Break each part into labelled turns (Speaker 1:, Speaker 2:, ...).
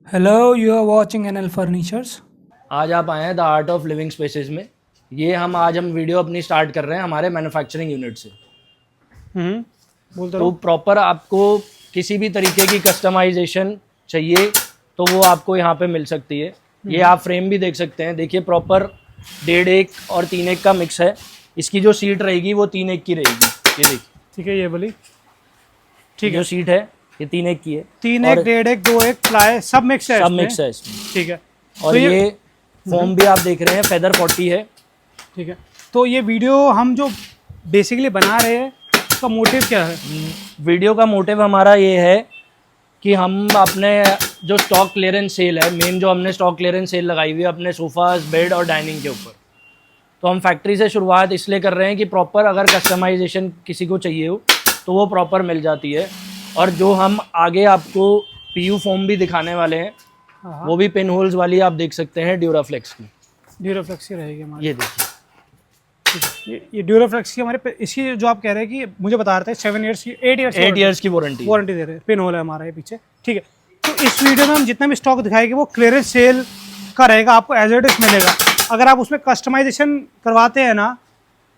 Speaker 1: Hello, you are watching NL furnitures.
Speaker 2: आज आप आए हैं the art of living spaces में। ये आज हम वीडियो अपनी स्टार्ट कर रहे हैं हमारे मैन्युफैक्चरिंग यूनिट से।
Speaker 1: बोलते
Speaker 2: तो
Speaker 1: रहो।
Speaker 2: प्रॉपर आपको किसी भी तरीके की कस्टमाइजेशन चाहिए तो वो आपको यहाँ पे मिल सकती है। ये आप फ्रेम भी देख सकते हैं, देखिए प्रॉपर 1.5 और 3 का मिक्स है। इसकी जो सीट रहेगी वो 3 की रहेगी, ये देखिए।
Speaker 1: ठीक है, ये बोली। ठीक
Speaker 2: जो
Speaker 1: है,
Speaker 2: सीट है ये 3 की है।
Speaker 1: 3
Speaker 2: और
Speaker 1: 1.5 2 प्लाई सब मिक्स है
Speaker 2: सब
Speaker 1: इसमें।
Speaker 2: मिक्स है इसमें।
Speaker 1: ठीक है।
Speaker 2: और
Speaker 1: तो
Speaker 2: ये फॉर्म भी आप देख रहे हैं फेदर 40 है।
Speaker 1: ठीक है, तो ये वीडियो हम जो बेसिकली बना रहे हैं उसका मोटिव क्या है?
Speaker 2: वीडियो का मोटिव हमारा ये है कि हम अपने जो स्टॉक क्लियरेंस सेल है, मेन जो हमने स्टॉक क्लियरेंस सेल लगाई हुई है अपने सोफ़ाज, बेड और डाइनिंग के ऊपर, तो हम फैक्ट्री से शुरुआत इसलिए कर रहे हैं कि प्रॉपर अगर कस्टमाइजेशन किसी को चाहिए हो तो वो प्रॉपर मिल जाती है। और जो हम आगे आपको पीयू फोम भी दिखाने वाले हैं, वो भी पिन होल्स वाली आप देख सकते हैं, ड्यूराफ्लेक्स की।
Speaker 1: ड्यूराफ्लेक्स की रहेगी हमारी।
Speaker 2: ये देखिए,
Speaker 1: ये ड्यूराफ्लेक्स की हमारे इसकी जो आप कह रहे हैं कि मुझे बता रहे थे 7 ईयर्स की 8
Speaker 2: 8 ईयर्स की वारंटी
Speaker 1: वारंटी दे रहे हैं। पिन होल है हमारा ये पीछे। ठीक है, तो इस वीडियो में हम जितना भी स्टॉक दिखाएंगे वो क्लियरेंस सेल का रहेगा, आपको एज इट इज मिलेगा। अगर आप उसमें कस्टमाइजेशन करवाते हैं ना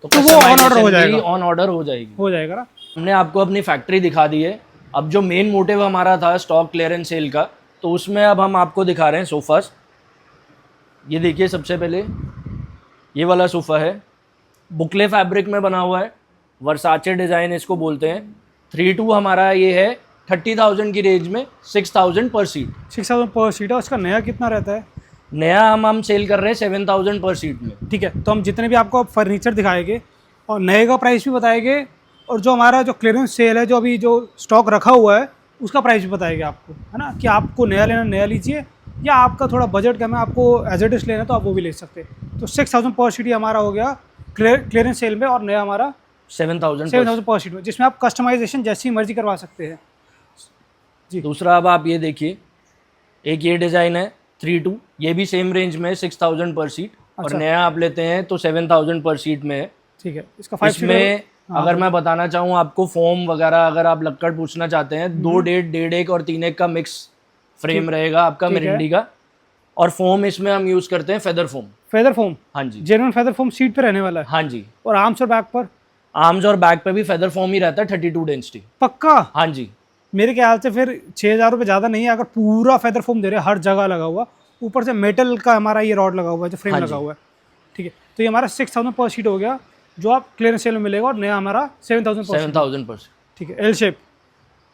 Speaker 1: तो वो ऑन ऑर्डर हो जाएगा।
Speaker 2: ऑन ऑर्डर हो जाएगी,
Speaker 1: हो जाएगा ना।
Speaker 2: हमने आपको अपनी फैक्ट्री दिखा दी है। अब जो मेन मोटिव हमारा था स्टॉक क्लियरेंस सेल का, तो उसमें अब हम आपको दिखा रहे हैं सोफ़ास। ये देखिए, सबसे पहले ये वाला सोफ़ा है, बुकले फैब्रिक में बना हुआ है, वर्साचे डिज़ाइन इसको बोलते हैं। 3-2 हमारा ये है 30,000 की रेंज में, 6,000 पर सीट।
Speaker 1: 6,000 पर सीट है। उसका नया कितना रहता है?
Speaker 2: नया हम सेल कर रहे हैं 7,000 पर सीट में।
Speaker 1: ठीक है, तो हम जितने भी आपको फर्नीचर दिखाएंगे और नए का प्राइस भी बताएंगे, और जो हमारा जो क्लियरेंस सेल है, जो अभी जो स्टॉक रखा हुआ है उसका प्राइस भी बताएंगे आपको, है ना। कि आपको नया लेना नया लीजिए, या आपका थोड़ा बजट कम है, आपको एज इट इज लेना तो आप वो भी ले सकते हैं। तो 6,000 पर सीट हमारा हो गया क्लियरेंस सेल में, और नया हमारा 7,000 पर सीट में, जिसमें आप कस्टमाइजेशन जैसी मर्जी करवा सकते हैं। जी।
Speaker 2: दूसरा अब आप ये देखिए, एक ये डिज़ाइन है 3-2, ये भी सेम रेंज में है, 6,000 पर सीट। और
Speaker 1: अच्छा।
Speaker 2: नया आप लेते हैं तो 7,000 पर सीट में है।
Speaker 1: ठीक है, इसका 5
Speaker 2: इसमें अगर मैं बताना चाहूँ आपको, फोम वगैरह अगर आप लक्कड़ पूछना चाहते हैं, 2.5, 1.5 और 3 का मिक्स फ्रेम रहेगा आपका मिरिंडी का। और फोम इसमें हम यूज़ करते हैं फेदर फोम।
Speaker 1: Feather foam?
Speaker 2: हाँ जी,
Speaker 1: जेन्युइन फेदर फोम सीट पे रहने वाला है।
Speaker 2: हाँ जी।
Speaker 1: और आर्म्स और बैक पर?
Speaker 2: आर्म्स और बैक पे भी फेदर फोम ही रहता है, 32 डेंसिटी।
Speaker 1: पक्का?
Speaker 2: हाँ जी।
Speaker 1: मेरे ख्याल से फिर 6,000 रुपये ज़्यादा नहीं है अगर पूरा फेदर फोम दे रहे हैं, हर जगह लगा हुआ, ऊपर से मेटल का हमारा ये रॉड लगा हुआ है, जो फ्रेम लगा हुआ है। ठीक है, तो ये हमारा 6,000 पर सीट हो गया, जो आप क्लियरेंस सेल में मिलेगा। और नया हमारा 7,000 पर सीट। ठीक है, एल शेप।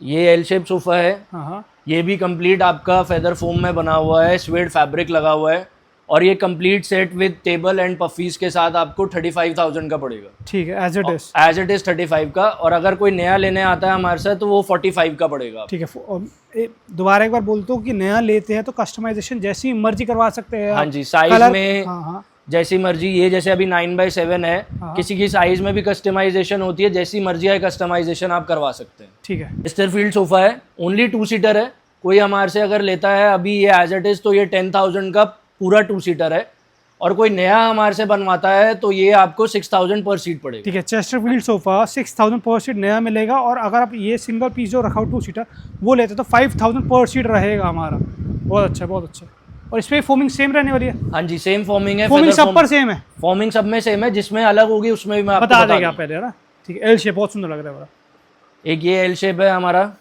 Speaker 2: ये एल शेप सोफ़ा है।
Speaker 1: हाँ हाँ।
Speaker 2: ये भी कंप्लीट आपका फेदर फोम में बना हुआ है, स्वेड फैब्रिक लगा हुआ है। और ये complete set with table and puffies के साथ आपको 35,000 का पड़ेगा।
Speaker 1: ठीक है, as it is.
Speaker 2: As it is 35 का। और अगर कोई नया लेने आता है हमारे साथ तो वो 45 का पड़ेगा।
Speaker 1: ठीक है, दोबारा एक बार बोलता हूँ कि नया लेते हैं तो कस्टमाइजेशन जैसी मर्जी करवा सकते हैं।
Speaker 2: हाँ जी, साइज में
Speaker 1: हाँ हाँ
Speaker 2: जैसी मर्जी। ये जैसे अभी 9x7 है, किसी की साइज में भी कस्टमाइजेशन होती है, जैसी मर्जी है कस्टमाइजेशन आप करवा सकते हैं।
Speaker 1: ठीक है।
Speaker 2: स्टेरफील्ड सोफ़ा है, ओनली 2 सीटर है। कोई हमारे से अगर लेता है अभी ये एज इट इज़, तो ये 10,000 का पूरा 2 सीटर है। और कोई नया हमारे से बनवाता है तो ये आपको 6,000 पर सीट पड़ेगा।
Speaker 1: ठीक है, चेस्टरफील्ड सोफा 6,000 पर सीट नया मिलेगा। और अगर आप ये सिंगल पीस जो रखा हो 2 सीटर वो लेते तो 5,000 पर सीट रहेगा हमारा। बहुत अच्छा, बहुत अच्छा। और इसमें फोमिंग सेम रहने वाली है?
Speaker 2: हाँ जी, सेम फॉर्मिंग है।
Speaker 1: फोमिंग सब पर सेम है?
Speaker 2: फॉर्मिंग सब में सेम है, जिसमें अलग होगी उसमें भी मैं आपको
Speaker 1: बता देंगे आप पहले, है ना। ठीक है, एल शेप बहुत सुंदर लग रहा है बड़ा।
Speaker 2: एक ये एल शेप है हमारा,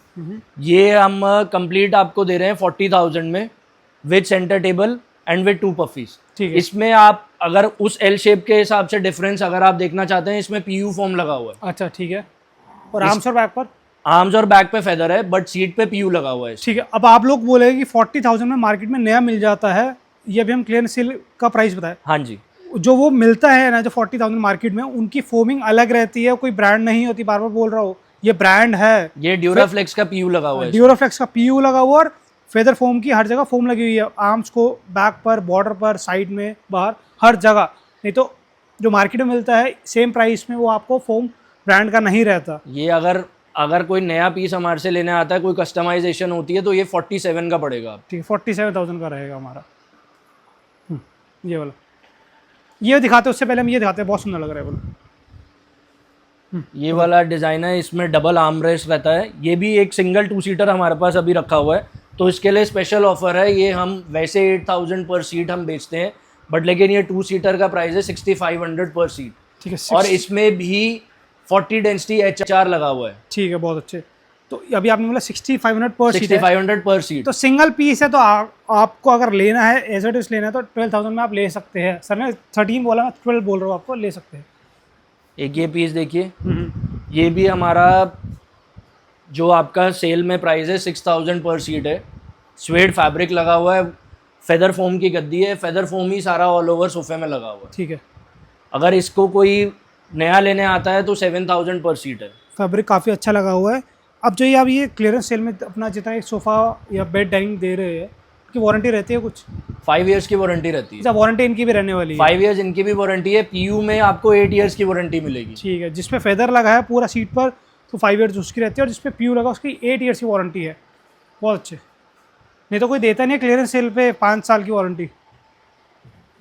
Speaker 2: ये हम कंप्लीट आपको दे रहे हैं 40,000 में, with centre table and with 2 puffies.
Speaker 1: ठीक है।
Speaker 2: इसमें आप अगर उस एल शेप के हिसाब से डिफरेंस अगर आप देखना चाहते हैं, इसमें पीयू फॉर्म लगा हुआ है।
Speaker 1: अच्छा, ठीक है। और आर्म्स और बैक पर?
Speaker 2: आर्म्स और बैक पे फेदर है, बट सीट पे पीयू लगा हुआ है।
Speaker 1: ठीक है, अब आप लोग बोलेंगे कि 40,000 में मार्केट में नया मिल जाता है, ये अभी हम क्लियरेंस सेल का प्राइस बताया।
Speaker 2: हाँ जी,
Speaker 1: जो वो मिलता है ना, जो 40,000 मार्केट में, उनकी फोमिंग अलग रहती है, कोई ब्रांड नहीं होती। बार बार बोल रहा हूँ, ये ब्रांड है।
Speaker 2: ये ड्यूराफ्लेक्स का पीयू लगा हुआ है।
Speaker 1: ड्यूराफ्लेक्स का पीयू लगा हुआ, और फेदर फोम की हर जगह फोम लगी हुई है, आर्म्स को, बैक पर, बॉर्डर पर, साइड में, बाहर, हर जगह। नहीं तो जो मार्केट में मिलता है सेम प्राइस में, वो आपको फोम ब्रांड का नहीं रहता।
Speaker 2: ये अगर कोई नया पीस हमारे से लेने आता है, कोई कस्टमाइजेशन होती है, तो ये 47 का पड़ेगा।
Speaker 1: ठीक है, 47,000 का रहेगा हमारा। ये वाला, ये दिखाते हैं उससे पहले हम ये दिखाते हैं, बहुत सुंदर लग रहा है बोला।
Speaker 2: ये वाला डिज़ाइन है, इसमें डबल आर्म रेस्ट रहता है। ये भी एक सिंगल 2 सीटर हमारे पास अभी रखा हुआ है, तो इसके लिए स्पेशल ऑफर है। ये हम वैसे 8000 पर सीट हम बेचते हैं, बट लेकिन ये 2 सीटर का प्राइस है 6500 पर सीट।
Speaker 1: ठीक है।
Speaker 2: और इसमें भी 40 डेंसिटी HR लगा हुआ है।
Speaker 1: ठीक है, बहुत अच्छे। तो अभी आपने बोला 6500 पर सीट है।
Speaker 2: 6500 पर सीट।
Speaker 1: तो सिंगल पीस है, तो आपको अगर लेना है एज इट इज लेना है तो 12000 में आप ले सकते हैं। सर ने 13 बोला, मैं 12 बोल रहा हूँ, आपको ले सकते हैं।
Speaker 2: एक ये पीस देखिए, ये भी हमारा जो आपका सेल में प्राइस है 6000 पर सीट है। स्वेड फैब्रिक लगा हुआ है, फेदर फोम की गद्दी है, फेदर फोम ही सारा ऑल ओवर सोफे में लगा हुआ है।
Speaker 1: ठीक है।
Speaker 2: अगर इसको कोई नया लेने आता है तो 7000 पर सीट है।
Speaker 1: फैब्रिक काफ़ी अच्छा लगा हुआ है। अब जो ये आप ये क्लियरेंस सेल में अपना जितना एक सोफ़ा या बेड डाइनिंग दे रहे हैं, उसकी वारंटी रहती है कुछ?
Speaker 2: 5 ईयर्स की वारंटी रहती है।
Speaker 1: अच्छा, वारंटी इनकी भी रहने वाली है?
Speaker 2: 5 ईयर्स इनकी भी वारंटी है। PU में आपको 8 ईयर्स की वारंटी मिलेगी।
Speaker 1: ठीक है। जिसपे फेदर लगा है पूरा सीट पर तो 5 ईयर्स उसकी रहती है, और जिसपे PU लगा उसकी 8 ईयर्स की वारंटी है। बहुत अच्छे। नहीं तो कोई देता नहीं है क्लियरेंस सेल पे 5 साल की वारंटी।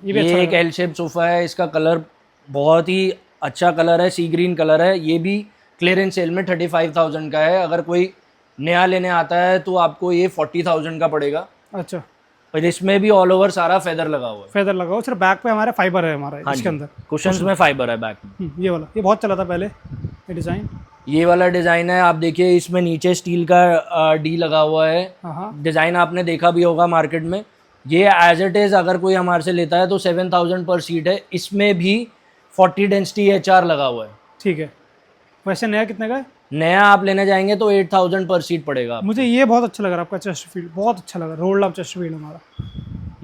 Speaker 1: ये भी अच्छा
Speaker 2: एक एल शेप सोफ़ा है, इसका कलर बहुत ही अच्छा कलर है, सी ग्रीन कलर है। ये भी क्लियरेंस सेल में 35,000 का है। अगर कोई नया लेने आता है तो आपको ये 40,000 का पड़ेगा।
Speaker 1: अच्छा।
Speaker 2: और इसमें भी ऑल ओवर सारा फेदर लगा हुआ है।
Speaker 1: फेदर लगा हुआ, सिर्फ बैक पे हमारा फाइबर है हमारा इसके अंदर।
Speaker 2: कुशन्स में फाइबर है बैक में।
Speaker 1: ये वाला, ये बहुत चला था पहले ये डिज़ाइन।
Speaker 2: ये वाला डिज़ाइन है, आप देखिए इसमें नीचे स्टील का डी लगा हुआ है।
Speaker 1: हाँ।
Speaker 2: डिज़ाइन आपने देखा भी होगा मार्केट में। ये एज इट इज़ अगर कोई हमारे से लेता है तो 7000 पर सीट है। इसमें भी 40 डेंसिटी HR लगा हुआ है।
Speaker 1: ठीक है। वैसे नया कितने का है?
Speaker 2: नया आप लेने जाएंगे तो 8000 पर सीट पड़ेगा।
Speaker 1: मुझे ये बहुत अच्छा लग रहा है, आपका चेस्टरफील्ड बहुत अच्छा लग रहा है। रोल्ड अप चेस्टरफील्ड हमारा।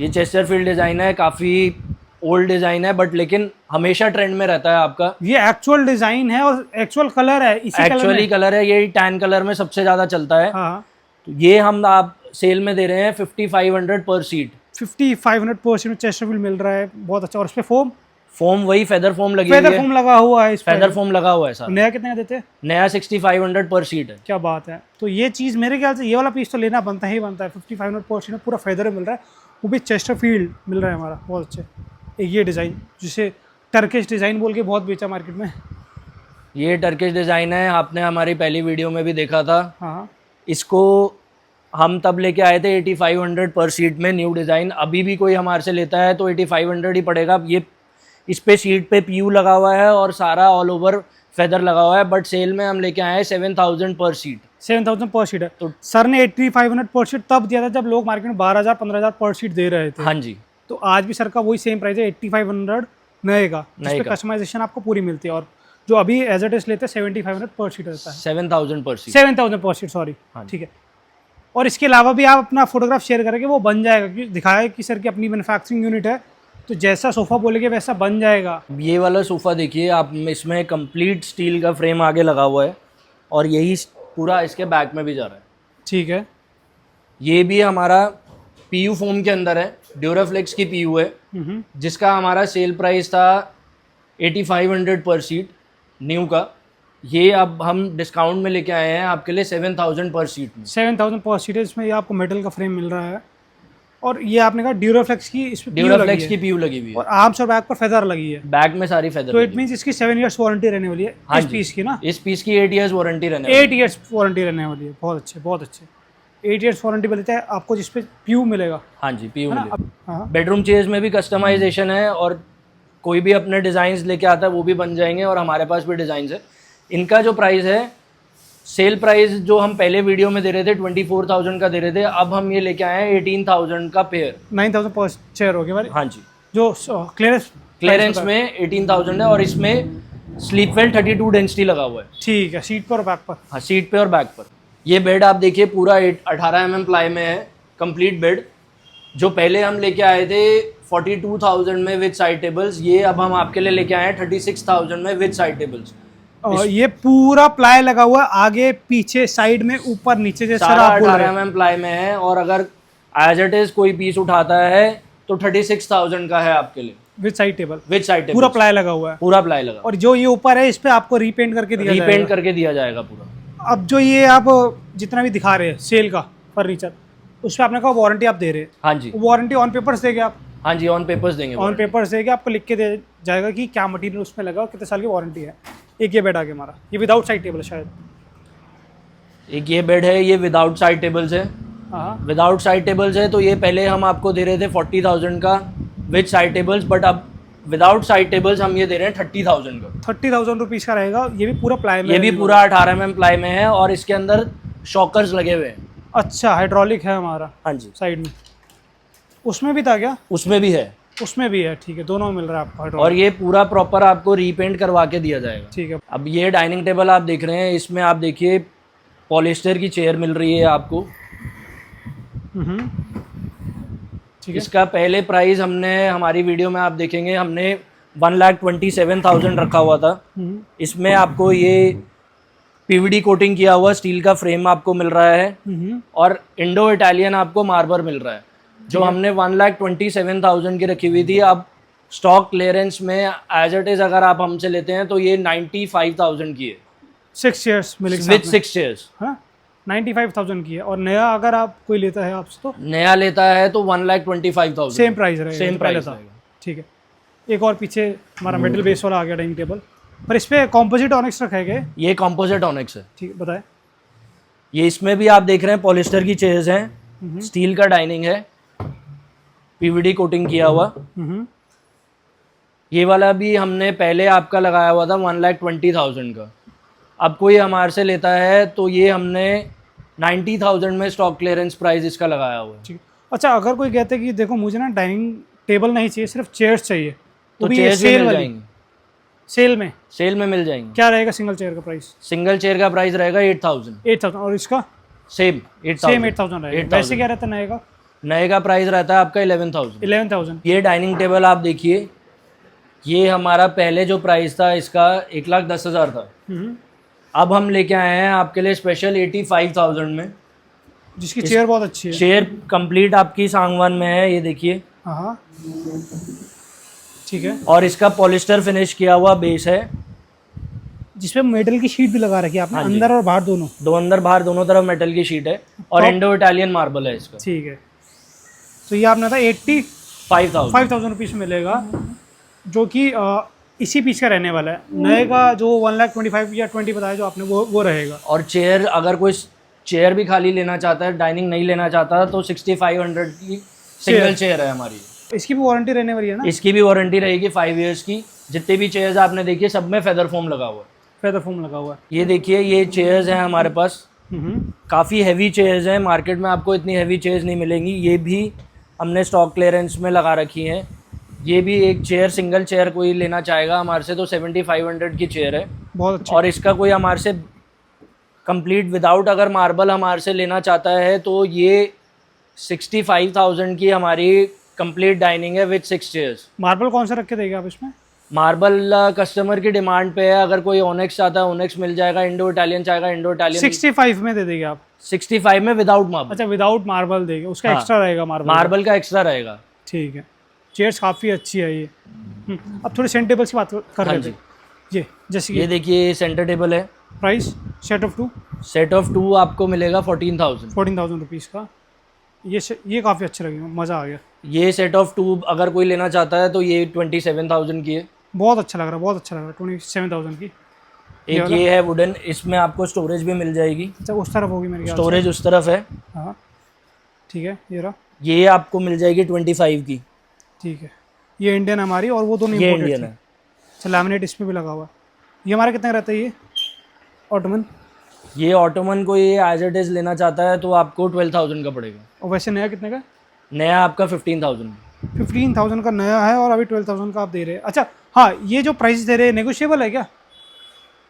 Speaker 2: ये चेस्टरफील्ड डिज़ाइन है, काफ़ी ओल्ड डिज़ाइन है, बट लेकिन हमेशा ट्रेंड में रहता है आपका।
Speaker 1: ये एक्चुअल डिज़ाइन है और एक्चुअल कलर है, इसी
Speaker 2: एक्चुअली कलर है, ये टैन कलर में सबसे ज़्यादा चलता है।
Speaker 1: हाँ।
Speaker 2: तो ये हम आप सेल में दे रहे हैं 5500 पर सीट।
Speaker 1: 5500% में चेस्टरफील्ड मिल रहा है, बहुत अच्छा। और उस पर
Speaker 2: फोम वही फेदर फोम लगी हुई
Speaker 1: फेदर
Speaker 2: है।
Speaker 1: फोम लगा हुआ है इस पे।
Speaker 2: फेदर फोम लगा हुआ है सर।
Speaker 1: नया कितने का देते हैं?
Speaker 2: नया 6500 पर सीट है।
Speaker 1: क्या बात है। तो ये चीज़ मेरे ख्याल से ये वाला पीस तो लेना बनता ही बनता है। 5500% में पूरा फेदर मिल रहा है, वो भी चेस्टरफील्ड मिल रहा है हमारा, बहुत अच्छे। एक ये डिज़ाइन जिसे टर्किश डिज़ाइन बोल के बहुत बेचा मार्केट में।
Speaker 2: ये टर्किश डिज़ाइन है, आपने हमारी पहली वीडियो में भी देखा था।
Speaker 1: हाँ।
Speaker 2: इसको हम तब लेके आए थे 8500 पर सीट में, न्यू डिज़ाइन। अभी भी कोई हमारे से लेता है तो 8500 ही पड़ेगा। ये इस पे सीट पे PU लगा हुआ है और सारा ऑल ओवर फेदर लगा हुआ है, बट सेल में हम लेके आए हैं 7000 पर सीट।
Speaker 1: 7000 पर सीट है।
Speaker 2: तो
Speaker 1: सर ने 8500 पर सीट तब दिया था जब लोग मार्केट में 12000 15000 पर सीट दे रहे थे।
Speaker 2: हाँ जी।
Speaker 1: तो आज भी सर का वही सेम प्राइस है 8500 नए का, जिसपे कस्टमाइजेशन आपको पूरी मिलती है। और जो अभी एज इट इज लेते हैं 7500 पर सीट रहता है।
Speaker 2: 7000 पर सीट।
Speaker 1: 7000 पर सीट, सॉरी। ठीक है। और इसके अलावा भी आप अपना फोटोग्राफ शेयर करेंगे, वो बन जाएगा, क्योंकि दिखाया कि सर की अपनी मैन्युफैक्चरिंग यूनिट है, तो जैसा सोफ़ा बोलेंगे वैसा बन जाएगा।
Speaker 2: ये वाला सोफ़ा देखिए आप, इसमें कंप्लीट स्टील का फ्रेम आगे लगा हुआ है और यही पूरा इसके बैक में भी जा रहा है।
Speaker 1: ठीक है।
Speaker 2: ये भी हमारा PU फोम के अंदर है, ड्यूराफ्लेक्स की PU है, जिसका हमारा सेल प्राइस था 8500 पर सीट न्यू का। ये अब हम डिस्काउंट में लेके आए हैं आपके लिए 7000 पर सीट में।
Speaker 1: 7000 पर सीट है। इसमें ये आपको मेटल का फ्रेम मिल रहा है, और ये आपने कहा ड्यूराफ्लेक्स की, इस पे
Speaker 2: ड्यूराफ्लेक्स की PU लगी हुई है,
Speaker 1: और आर्म्स और बैक पर फेदर लगी है।
Speaker 2: बैक में सारी फेदर।
Speaker 1: तो इट मींस इसकी 7 इयर्स वारंटी रहने वाली है।
Speaker 2: हाँ
Speaker 1: इस पीस की ना,
Speaker 2: इस पीस की 8 इयर्स वारंटी रहने वाली है।
Speaker 1: 8 इयर्स वारंटी रहने वाली है। बहुत अच्छे, बहुत अच्छे। 8 इयर्स वारंटी मिलता है आपको, जिसपे PU मिलेगा।
Speaker 2: हाँ जी, PU मिलेगा।
Speaker 1: हाँ।
Speaker 2: बेडरूम चेयर्स में भी कस्टमाइजेशन है, और कोई भी अपने डिज़ाइंस लेके आता है वो भी बन जाएंगे, और हमारे पास भी डिज़ाइंस है। इनका जो प्राइस है, सेल प्राइस जो हम पहले वीडियो में दे रहे थे 24000 का दे रहे थे, अब हम ये लेके आए हैं 18000 का पेयर।
Speaker 1: 9000 पर चेयर हो गया हमारी।
Speaker 2: हाँ जी।
Speaker 1: जो
Speaker 2: क्लियरेंस में 18000 है, और इसमें स्लीपवेल 32 डेंसिटी लगा हुआ है।
Speaker 1: ठीक है। सीट पर और बैक पर?
Speaker 2: हाँ, सीट पे और बैक पर। ये बेड आप देखिए पूरा 18 mm प्लाई में है, कंप्लीट बेड। जो पहले हम लेके आए थे 42000 में विद साइड टेबल्स, ये अब हम आपके लिए लेके आए हैं 36000 में विद साइड टेबल्स।
Speaker 1: और ये पूरा प्लाई लगा हुआ है, आगे पीछे साइड में ऊपर नीचे, जैसे
Speaker 2: सारा
Speaker 1: आप बोल रहे
Speaker 2: 18 mm प्लाई में है, और अगर एज इट इज कोई पीस उठाता है तो 36000 का है आपके लिए
Speaker 1: with side table.
Speaker 2: With side table
Speaker 1: पूरा प्लाई लगा हुआ है।
Speaker 2: पूरा प्लाई लगा,
Speaker 1: और जो ये ऊपर है इस पे आपको रीपेंट करके दिया जाएगा।
Speaker 2: रीपेंट करके दिया जाएगा पूरा।
Speaker 1: अब जो ये आप जितना भी दिखा रहे हैं सेल का फर्नीचर, उस पर आपने कहा वारंटी आप दे रहे हैं।
Speaker 2: हाँ जी।
Speaker 1: वारंटी ऑन पेपर्स देंगे आप?
Speaker 2: हाँ जी, ऑन पेपर्स देंगे।
Speaker 1: ऑन पेपर्स देंगे, आपको लिख के दे जाएगा कि क्या मटेरियल उसमें लगा और कितने साल की वारंटी है। एक ये बेड आ गया हमारा, ये विदाउट साइड टेबल है शायद।
Speaker 2: एक ये बेड है, ये विदाउट साइड टेबल्स है।
Speaker 1: हाँ
Speaker 2: विदाउट साइड टेबल्स है तो ये पहले हम आपको दे रहे थे 40,000 का विद साइड टेबल्स, बट अब विदाउट साइड टेबल्स हम ये दे रहे हैं 30,000 का।
Speaker 1: 30,000 रुपीज़ का रहेगा। ये भी पूरा प्लाई में,
Speaker 2: ये भी पूरा 18 mm प्लाई में है और इसके अंदर शॉकर्स लगे हुए हैं।
Speaker 1: अच्छा, हाइड्रोलिक है हमारा
Speaker 2: हाँ जी,
Speaker 1: साइड में। उसमें भी था क्या?
Speaker 2: उसमें भी है।
Speaker 1: उसमें भी है, ठीक है, दोनों मिल रहा है आपको
Speaker 2: और
Speaker 1: हाइड्रोलिक।
Speaker 2: ये पूरा प्रॉपर आपको रीपेंट करवा के दिया जाएगा।
Speaker 1: ठीक है।
Speaker 2: अब ये डाइनिंग टेबल आप देख रहे हैं, इसमें आप देखिए पॉलिस्टर की चेयर मिल रही है आपको।
Speaker 1: ठीक है।
Speaker 2: इसका पहले प्राइस हमने हमारी वीडियो में आप देखेंगे हमने 1,27,000 रखा हुआ था। इसमें आपको ये पीवीडी कोटिंग किया हुआ स्टील का फ्रेम आपको मिल रहा है और इंडो इटालियन आपको मार्बर मिल रहा है। जो हमने 1,27,000 की रखी हुई थी, अब स्टॉक क्लियरेंस में एज इट इज अगर आप हमसे लेते हैं तो ये 95,000 की है
Speaker 1: 6 चेयर्स मिलेगी
Speaker 2: विद 6 चेयर्स।
Speaker 1: हाँ, 95,000 की है। और नया अगर आप कोई लेता है आपसे तो
Speaker 2: नया लेता है तो 1,25,000
Speaker 1: सेम प्राइस रहेगा,
Speaker 2: सेम
Speaker 1: जो पहले
Speaker 2: प्राइस
Speaker 1: था।
Speaker 2: रहेगा।
Speaker 1: ठीक है। एक और पीछे हमारा मेटल बेस वाला आ गया डाइनिंग टेबल, पर इस पे कॉम्पोजिट ऑनिक्स रखा है।
Speaker 2: ये कॉम्पोजिट ऑनिक्स है।
Speaker 1: ठीक है, बताएं।
Speaker 2: ये इसमें भी आप देख रहे हैं पॉलिस्टर की चेयर्स हैं, स्टील का डाइनिंग है, पीवीडी कोटिंग किया हुआ। ये वाला भी हमने पहले आपका लगाया हुआ था 1,20,000 का। अब कोई हमारे से लेता है तो ये हमने 90,000 में स्टॉक क्लियरेंस प्राइस इसका लगाया हुआ है।
Speaker 1: ठीक है। अच्छा, अगर कोई कहते हैं कि देखो मुझे ना डाइनिंग टेबल नहीं चाहिए, सिर्फ चेयर्स चाहिए,
Speaker 2: तो
Speaker 1: भी
Speaker 2: चेयर्स भी
Speaker 1: सेल
Speaker 2: मिल
Speaker 1: वाली,
Speaker 2: जाएंगी,
Speaker 1: सेल में
Speaker 2: मिल जाएंगी।
Speaker 1: क्या रहेगा सिंगल चेयर का प्राइस?
Speaker 2: सिंगल चेयर का प्राइस रहेगा 8,000।
Speaker 1: 8,000। और इसका
Speaker 2: सेम
Speaker 1: 8,000 रहेगा। वैसे क्या रहता है नए का?
Speaker 2: नए का प्राइस रहता है आपका 11,000।
Speaker 1: 11,000।
Speaker 2: ये डाइनिंग टेबल आप देखिए, ये हमारा पहले जो प्राइस था इसका 1,10,000 था। अब हम लेके आए हैं आपके लिए स्पेशल 85,000 में,
Speaker 1: जिसकी चेयर बहुत अच्छी है।
Speaker 2: चेयर कंप्लीट आपकी सांगवान में है, ये देखिए।
Speaker 1: हाँ, ठीक है।
Speaker 2: और इसका पॉलिस्टर फिनिश किया हुआ बेस है,
Speaker 1: जिसपे मेटल की शीट भी लगा रखी है आपने,
Speaker 2: हाँ जी।
Speaker 1: अंदर और बाहर दोनों।
Speaker 2: दो अंदर बाहर दोनों तरफ मेटल की शीट है और इंडो इटालियन मार्बल है इसका।
Speaker 1: ठीक है। तो ये आपने था 85,000 रुपीज़ में मिलेगा, जो कि इसी पीस का रहने वाला है। नए का जो 1,25,000 या 20 बताया जो आपने, वो रहेगा।
Speaker 2: और चेयर, अगर कोई चेयर भी खाली लेना चाहता है, डाइनिंग नहीं लेना चाहता, तो 6,500 की सिंगल चेयर है हमारी।
Speaker 1: इसकी भी वारंटी रहने वाली है ना?
Speaker 2: इसकी भी वारंटी रहेगी 5 इयर्स की। जितने भी चेयर्स आपने देखिए सब में फेदर फोम लगा हुआ है।
Speaker 1: फेदर फोम लगा हुआ है।
Speaker 2: ये देखिए, ये चेयर्स हैं हमारे पास, काफ़ी हैवी चेयर्स हैं। मार्केट में आपको इतनी हैवी चेयर्स नहीं मिलेंगी। ये भी हमने स्टॉक क्लियरेंस में लगा रखी हैं। ये भी एक चेयर, सिंगल चेयर कोई लेना चाहेगा हमारे से तो 7,500 की चेयर है,
Speaker 1: बहुत अच्छी।
Speaker 2: और इसका कोई हमारे से कंप्लीट विदाउट अगर मार्बल हमारे से लेना चाहता है तो ये 65,000 की हमारी कंप्लीट डाइनिंग है विद 6 चेयर्स।
Speaker 1: मार्बल कौन सा रख के देंगे आप इसमें?
Speaker 2: मार्बल कस्टमर की डिमांड पे है। अगर कोई ओनेक्स चाहता है ओनेक्स मिल जाएगा, इंडो इटालियन चाहेगा इंडो इटालियन।
Speaker 1: 65 में दे देंगे आप?
Speaker 2: 65 में विदाउट मार्बल।
Speaker 1: अच्छा, विदाउट मार्बल देंगे, उसका
Speaker 2: हाँ,
Speaker 1: एक्स्ट्रा रहेगा मार्बल।
Speaker 2: मार्बल का एक्स्ट्रा रहेगा।
Speaker 1: ठीक है। चेयर्स काफ़ी अच्छी है ये। अब थोड़ी सेंटर टेबल्स की बात कर
Speaker 2: हाँ
Speaker 1: रहे
Speaker 2: जी।
Speaker 1: थे। ये जैसे
Speaker 2: ये देखिए सेंटर टेबल है,
Speaker 1: price set of 2,
Speaker 2: set of 2 आपको मिलेगा 14,000
Speaker 1: रुपीज़ का। ये काफ़ी अच्छे लगे, मज़ा आ गया।
Speaker 2: ये सेट ऑफ 2 अगर कोई लेना चाहता है तो ये 27,000 की है।
Speaker 1: बहुत अच्छा लग रहा है, बहुत अच्छा लग रहा है। 27,000 की।
Speaker 2: एक ये है वुडन, इसमें आपको स्टोरेज भी मिल जाएगी।
Speaker 1: अच्छा, उस तरफ होगी मेरे ख्याल से।
Speaker 2: स्टोरेज उस तरफ है।
Speaker 1: हाँ, ठीक है। ये रहा।
Speaker 2: ये आपको मिल जाएगी 25 की।
Speaker 1: ठीक है। ये इंडियन हमारी, और वो दोनों
Speaker 2: ये
Speaker 1: इंपोर्टेड
Speaker 2: इंडियन
Speaker 1: थी।
Speaker 2: है।
Speaker 1: अच्छा, लैमिनेट इसमें भी लगा हुआ है। ये हमारा कितने का रहता है ये ऑटोमन?
Speaker 2: ये ऑटोमन को ये एज इट इज़ लेना चाहता है तो आपको 12,000 का पड़ेगा।
Speaker 1: और वैसे नया कितने का?
Speaker 2: नया आपका 15,000।
Speaker 1: 15,000 का नया है, और अभी 12,000 का आप दे रहे हैं। अच्छा हाँ, ये जो प्राइस दे रहे हैं नेगोशिएबल है क्या?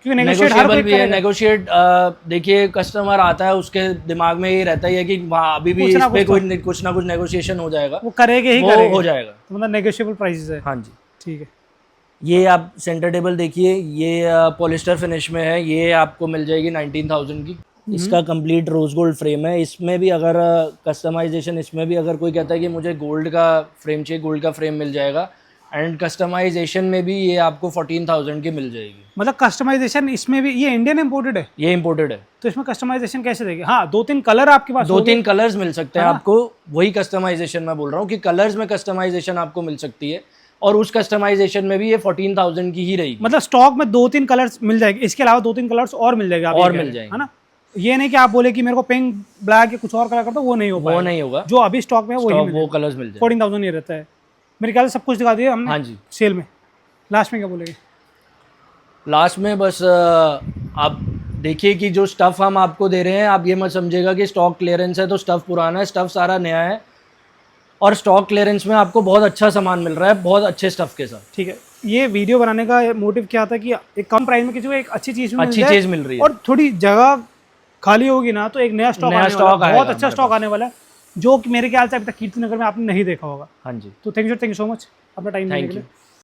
Speaker 1: क्योंकि
Speaker 2: नेगोशिएबल भी है। नेगोशिएट देखिए, कस्टमर आता है उसके दिमाग में ये रहता ही है कि वहाँ अभी भी इस पे कोई कुछ ना कुछ नेगोशिएशन हो जाएगा,
Speaker 1: वो करेंगे ही,
Speaker 2: वो
Speaker 1: करेंगे।
Speaker 2: हो जाएगा।
Speaker 1: तो मतलब नेगोशिएबल प्राइसेस है।
Speaker 2: हाँ जी।
Speaker 1: ठीक है।
Speaker 2: ये आप सेंटर टेबल देखिए, ये पॉलिस्टर फिनिश में है, ये आपको मिल जाएगी 19,000 की। इसका कंप्लीट रोज गोल्ड फ्रेम है। इसमें भी अगर कस्टमाइजेशन, इसमें भी अगर कोई कहता है कि मुझे गोल्ड का फ्रेम चाहिए, गोल्ड का फ्रेम मिल जाएगा। एंड कस्टमाइजेशन में भी ये आपको 14,000 की मिल जाएगी।
Speaker 1: मतलब कस्टमाइजेशन इसमें भी, ये इंडियन इम्पोर्टेड है?
Speaker 2: ये इम्पोर्टेड है।
Speaker 1: तो इसमें कस्टमाइजेशन कैसे देंगे? हाँ, 2-3 कलर आपके पास,
Speaker 2: 2-3 कलर्स मिल सकते हैं आपको। वही कस्टमाइजेशन मैं बोल रहा हूँ कि कलर्स में कस्टमाइजेशन आपको मिल सकती है, और उस कस्टमाइजेशन में भी ये 14,000 की ही रहेगी।
Speaker 1: मतलब स्टॉक में 2-3 कलर्स मिल जाएंगे, इसके अलावा 2-3 कलर्स और मिल जाएगा,
Speaker 2: और मिल जाएंगे,
Speaker 1: है ना? ये नहीं कि आप बोले कि मेरे को पिंक ब्लैक या कुछ और कलर कर दो, वो नहीं हो
Speaker 2: वो
Speaker 1: पाएगा।
Speaker 2: नहीं होगा,
Speaker 1: जो अभी स्टॉक में है वही
Speaker 2: स्टॉक वो कलर्स मिल जाए।
Speaker 1: 14,000 ये रहता है मेरे ख्याल से। सब कुछ दिखा दिया हमने
Speaker 2: हाँ जी।
Speaker 1: सेल में। लास्ट में क्या बोलेंगे?
Speaker 2: लास्ट में बस आप देखिए कि जो स्टफ़ हम आपको दे रहे हैं, आप ये मत समझिएगा कि स्टॉक क्लियरेंस है तो स्टफ़ पुराना है, स्टफ़ सारा नया है, और स्टॉक क्लियरेंस में आपको बहुत अच्छा सामान मिल रहा है, बहुत अच्छे स्टफ़ के साथ।
Speaker 1: ठीक है, ये वीडियो बनाने का मोटिव क्या था कि एक कम प्राइस में किसी को एक अच्छी चीज़
Speaker 2: अच्छी चीज़ मिल रही है,
Speaker 1: और थोड़ी जगह खाली होगी ना तो एक नया स्टॉक आने वाला है, बहुत अच्छा स्टॉक आने वाला है, जो कि मेरे ख्याल से अभी तक कीर्ति नगर में आपने नहीं देखा होगा।
Speaker 2: हाँ जी।
Speaker 1: तो थैंक यू सो मच अपना टाइम देने के लिए।